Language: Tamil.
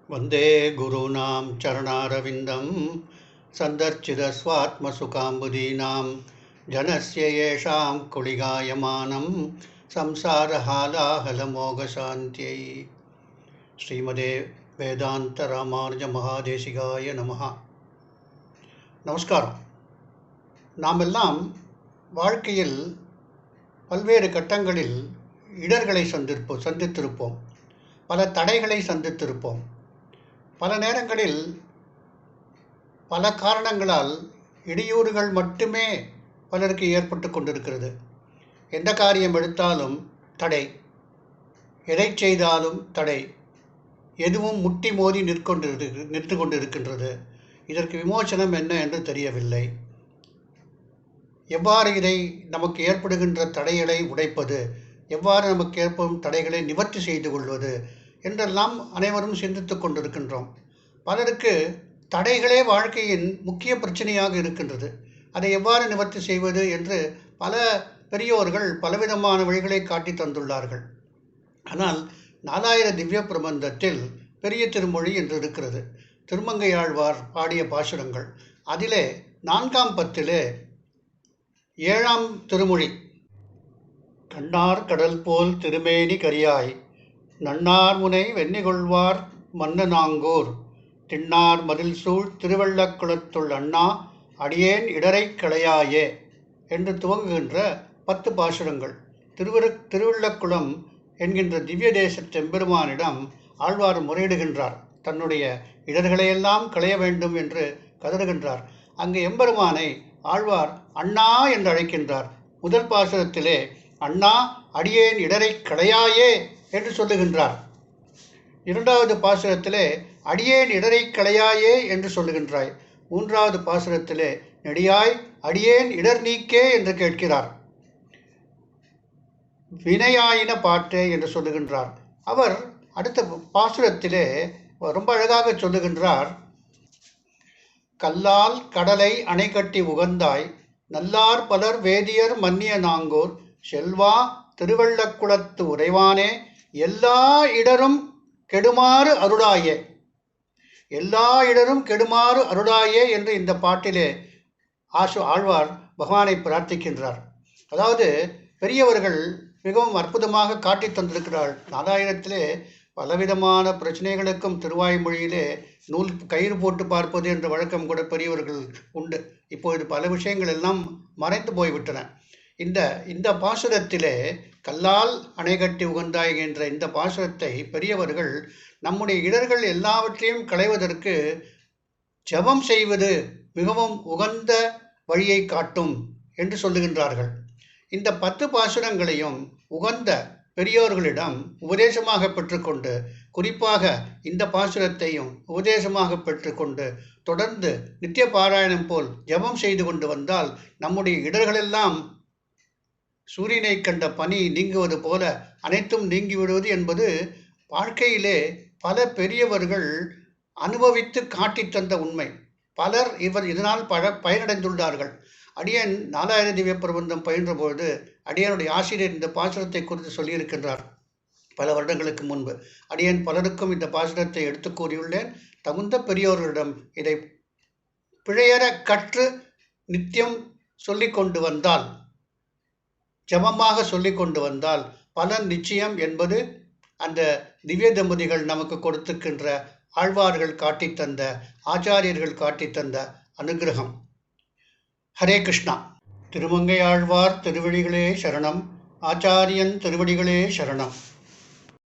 वन्दे गुरूणां चरणारविन्दं सन्दर्शितस्वात्मसुखाम्बुदीनां जनस्य येषां कुलिगायमानं संसारहालाहलमोघशान्त्यै श्रीमदे வேதாந்தராமானுஜமகாதேசிகாய நமஹ. நமஸ்காரம். நாமெல்லாம் வாழ்க்கையில் பல்வேறு கட்டங்களில் இடர்களை சந்தித்திருப்போம். பல தடைகளை சந்தித்திருப்போம். பல நேரங்களில் பல காரணங்களால் இடையூறுகள் மட்டுமே பலருக்கு ஏற்பட்டு கொண்டிருக்கிறது. எந்த காரியம் எடுத்தாலும் தடை, எதை செய்தாலும் தடை, எதுவும் முட்டி மோதி நின்று கொண்டிருக்கின்றது. இதற்கு விமோசனம் என்ன என்று தெரியவில்லை. எவ்வாறு இதை நமக்கு ஏற்படுகின்ற தடைகளை உடைப்பது, எவ்வாறு நமக்கு ஏற்படும் தடைகளை நிவர்த்தி செய்து கொள்வது என்றெல்லாம் அனைவரும் சிந்தித்து கொண்டிருக்கின்றோம். பலருக்கு தடைகளே வாழ்க்கையின் முக்கிய பிரச்சனையாக இருக்கின்றது. அதை எவ்வாறு நிவர்த்தி செய்வது என்று பல பெரியோர்கள் பலவிதமான வழிகளை காட்டி தந்துள்ளார்கள். ஆனால் நாலாயிர திவ்ய பிரபந்தத்தில் பெரிய திருமொழி என்று இருக்கிறது. திருமங்கையாழ்வார் பாடிய பாசுரங்கள். அதிலே 4ஆம் பத்திலே 7ஆம் திருமொழி. கண்ணார் கடல் போல் திருமேனி கரியாய் நன்னார் முனை வெண்ணிகொள்வார் மன்னனாங்கூர் திண்ணார் மதில் சூழ் திருவள்ளக்குளத்துள் அண்ணா அடியேன் இடரை களையாயே என்று துவங்குகின்ற 10 பாசுரங்கள். திருவள்ளக்குளம் என்கின்ற திவ்ய தேச எம்பெருமானிடம் ஆழ்வார் முறையிடுகின்றார். தன்னுடைய இடர்களையெல்லாம் களைய வேண்டும் என்று கதறுகின்றார். அங்கு எம்பெருமானை ஆழ்வார் அண்ணா என்று அழைக்கின்றார். முதல் பாசுரத்திலே அண்ணா அடியேன் இடரை களையாயே என்று சொல்லுகின்றார். 2வது பாசுரத்திலே அடியேன் இடரை களையாயே என்று சொல்லுகின்றாய். 3வது பாசுரத்திலே நெடியாய் அடியேன் இடர் நீக்கே என்று கேட்கிறார். வினையாயின பாட்டே என்று சொல்லுகின்றார். அவர் அடுத்த பாசுரத்திலே ரொம்ப அழகாக சொல்லுகின்றார். கல்லால் கடலை அணை கட்டி உகந்தாய் நல்லார் பலர் வேதியர் மன்னிய நாங்கூர் செல்வா திருவள்ளக்குளத்து உறைவானே எல்லா இடரும் கெடுமாறு அருளாயே, எல்லா இடரும் கெடுமாறு அருளாயே என்று இந்த பாட்டிலே ஆழ்வார் பகவானை பிரார்த்திக்கின்றார். அதாவது பெரியவர்கள் மிகவும் அற்புதமாக காட்டி தந்திருக்கிறாள். 4000 பலவிதமான பிரச்சனைகளுக்கும் திருவாய்மொழியிலே நூல் கயிறு போட்டு பார்ப்பது என்ற வழக்கம் கூட பெரியவர்கள் உண்டு. இப்பொழுது பல விஷயங்கள் எல்லாம் மறைந்து போய்விட்டன. இந்த பாசுரத்திலே கல்லால் அணை கட்டி உகந்தாய் என்ற இந்த பாசுரத்தை பெரியவர்கள் நம்முடைய இடர்கள் எல்லாவற்றையும் களைவதற்கு ஜபம் செய்வது மிகவும் உகந்த வழியை காட்டும் என்று சொல்லுகின்றார்கள். இந்த 10 பாசுரங்களையும் உகந்த பெரியோர்களிடம் உபதேசமாக பெற்றுக்கொண்டு, குறிப்பாக இந்த பாசுரத்தையும் உபதேசமாக பெற்றுக்கொண்டு தொடர்ந்து நித்திய பாராயணம் போல் ஜபம் செய்து கொண்டு வந்தால் நம்முடைய இடர்களெல்லாம் சூரியனை கண்ட பனி நீங்குவது போல அனைத்தும் நீங்கிவிடுவது என்பது வாழ்க்கையிலே பல பெரியவர்கள் அனுபவித்து காட்டி தந்த உண்மை. பலர் இதனால் பயனடைந்துள்ளார்கள். அடியன் 4000 திவ்ய பிரபந்தம் பயின்ற பொழுது அடியனுடைய ஆசிரியர் இந்த பாசுரத்தை குறித்து சொல்லியிருக்கின்றார். பல வருடங்களுக்கு முன்பு அடியன் பலருக்கும் இந்த பாசுரத்தை எடுத்து கூறியுள்ளேன். தகுந்த பெரியோர்களிடம் இதை பிழையற கற்று நித்தியம் சொல்லிக்கொண்டு வந்தால், ஜபமாக சொல்லிக்கொண்டு வந்தால் பலன் நிச்சயம் என்பது அந்த திவ்ய தம்பதிகள் நமக்கு கொடுத்துக்கின்ற ஆழ்வார்கள் காட்டி தந்த, ஆச்சாரியர்கள் காட்டி தந்த அனுகிரகம். ஹரே கிருஷ்ணா. திருமங்கையாழ்வார் திருவடிகளே சரணம். ஆச்சாரியன் திருவடிகளே சரணம்.